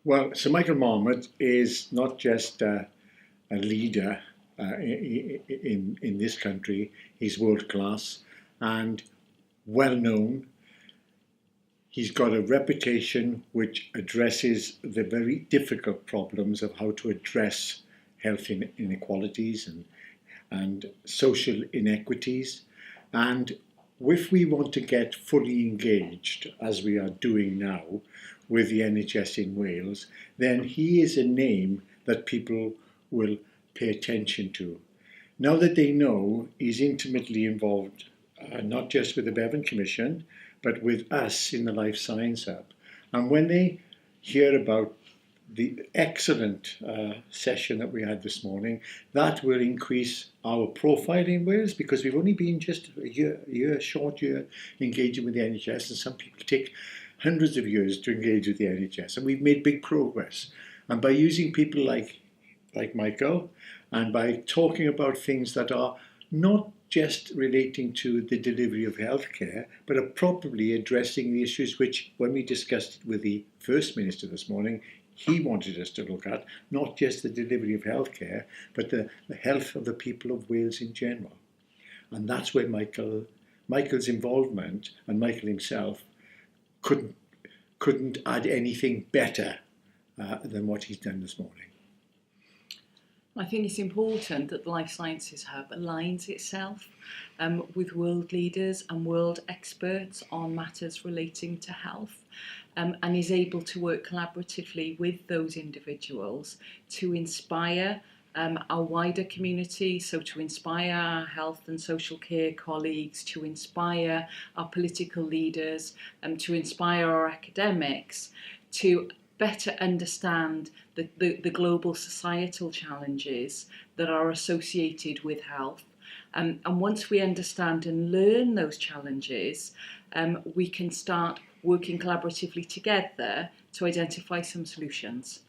Well, Sir Michael Marmot is not just a leader in this country. He's world class and well known. He's got a reputation which addresses the very difficult problems of how to address health inequalities and social inequities. And if we want to get fully engaged, as we are doing now, with the NHS in Wales, then he is a name that people will pay attention to. Now that they know he's intimately involved, not just with the Bevan Commission, but with us in the Life Science Hub. And when they hear about the excellent session that we had this morning, that will increase our profile in Wales, because we've only been just a short year engaging with the NHS, and some people take hundreds of years to engage with the NHS, and we've made big progress. And by using people like Michael, and by talking about things that are not just relating to the delivery of healthcare, but are properly addressing the issues which, when we discussed it with the First Minister this morning, he wanted us to look at, not just the delivery of healthcare, but the health of the people of Wales in general. And that's where Michael's involvement, and Michael himself, couldn't add anything better than what he's done this morning. I think it's important that the Life Sciences Hub aligns itself with world leaders and world experts on matters relating to health, and is able to work collaboratively with those individuals to inspire our wider community, so to inspire our health and social care colleagues, to inspire our political leaders, to inspire our academics, to better understand the global societal challenges that are associated with health. And once we understand and learn those challenges, we can start working collaboratively together to identify some solutions.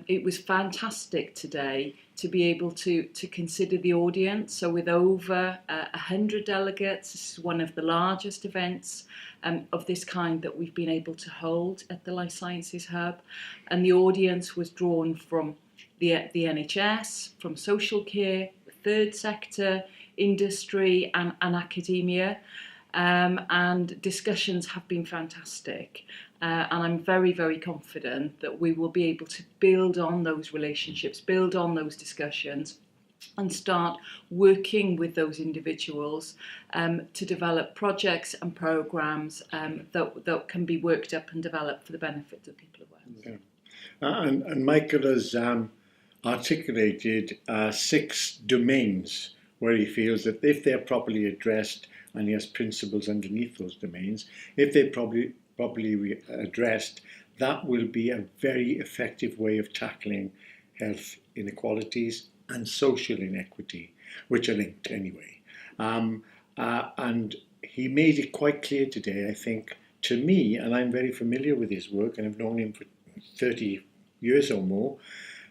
It was fantastic today to be able to consider the audience. So with over 100 delegates, this is one of the largest events of this kind that we've been able to hold at the Life Sciences Hub. And the audience was drawn from the NHS, from social care, the third sector, industry and academia. And discussions have been fantastic. And I'm very, very confident that we will be able to build on those relationships, build on those discussions, and start working with those individuals to develop projects and programmes that can be worked up and developed for the benefit of the people of Wales. Yeah. And Michael has articulated 6 domains where he feels that if they're properly addressed, and he has principles underneath those domains, if they're properly addressed, that will be a very effective way of tackling health inequalities and social inequity, which are linked anyway. And he made it quite clear today, I think, to me, and I'm very familiar with his work and I've known him for 30 years or more,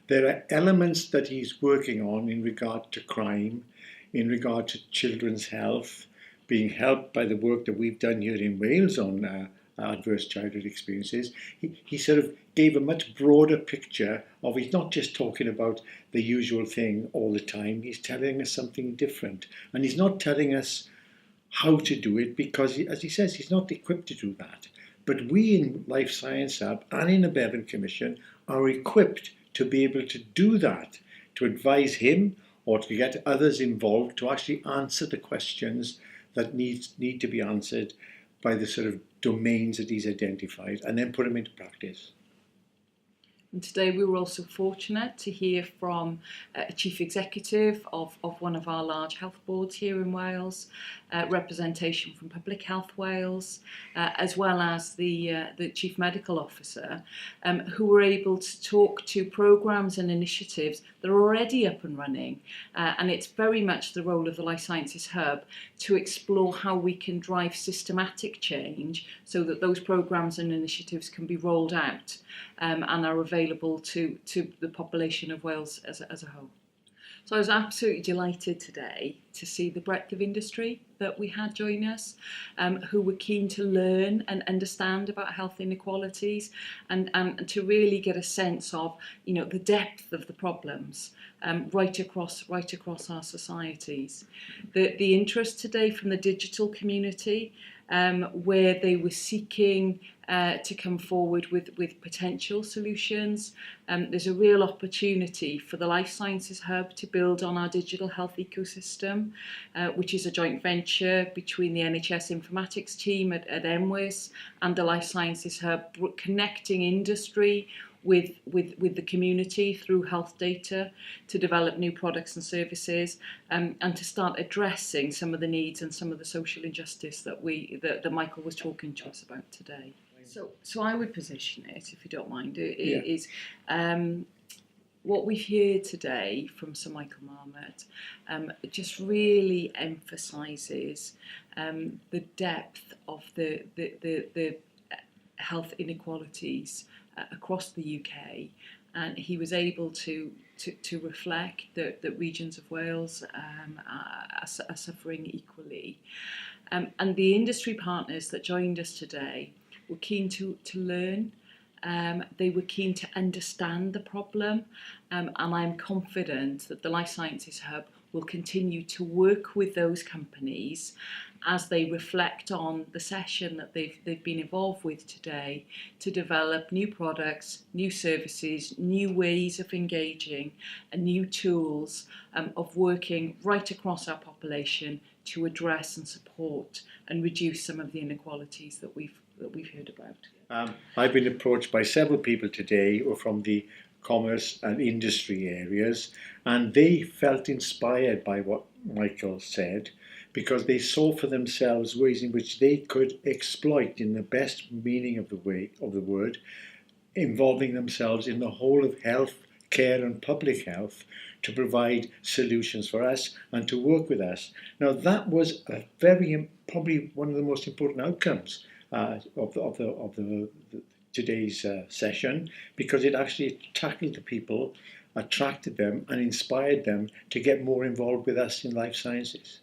there are elements that he's working on in regard to crime, in regard to children's health, being helped by the work that we've done here in Wales on adverse childhood experiences. He sort of gave a much broader picture of, he's not just talking about the usual thing all the time, he's telling us something different. And he's not telling us how to do it because, as he says, he's not equipped to do that. But we in Life Science Hub and in the Bevan Commission are equipped to be able to do that, to advise him or to get others involved to actually answer the questions that need to be answered by the sort of domains that he's identified, and then put them into practice. And today we were also fortunate to hear from a chief executive of one of our large health boards here in Wales, representation from Public Health Wales, as well as the chief medical officer, who were able to talk to programmes and initiatives that are already up and running. And it's very much the role of the Life Sciences Hub to explore how we can drive systematic change so that those programmes and initiatives can be rolled out and are available to the population of Wales as a whole. So I was absolutely delighted today to see the breadth of industry that we had join us, who were keen to learn and understand about health inequalities, and to really get a sense of, the depth of the problems right across our societies. The interest today from the digital community, where they were seeking to come forward with potential solutions. There's a real opportunity for the Life Sciences Hub to build on our digital health ecosystem, which is a joint venture between the NHS informatics team at MWIS and the Life Sciences Hub, connecting industry with the community through health data to develop new products and services, and to start addressing some of the needs and some of the social injustice that Michael was talking to us about today. So I would position it, if you don't mind, is what we've heard today from Sir Michael Marmot just really emphasises the depth of the health inequalities across the UK, and he was able to reflect that regions of Wales are suffering equally. And the industry partners that joined us today were keen to learn. They were keen to understand the problem, and I'm confident that the Life Sciences Hub will continue to work with those companies as they reflect on the session that they've been involved with today, to develop new products, new services, new ways of engaging, and new tools of working right across our population to address and support and reduce some of the inequalities that we've heard about. I've been approached by several people today who are from the commerce and industry areas, and they felt inspired by what Michael said, because they saw for themselves ways in which they could exploit, in the best meaning of the word, involving themselves in the whole of health, care and public health to provide solutions for us and to work with us. Now that was probably one of the most important outcomes of today's session, because it actually tackled the people, attracted them and inspired them to get more involved with us in life sciences.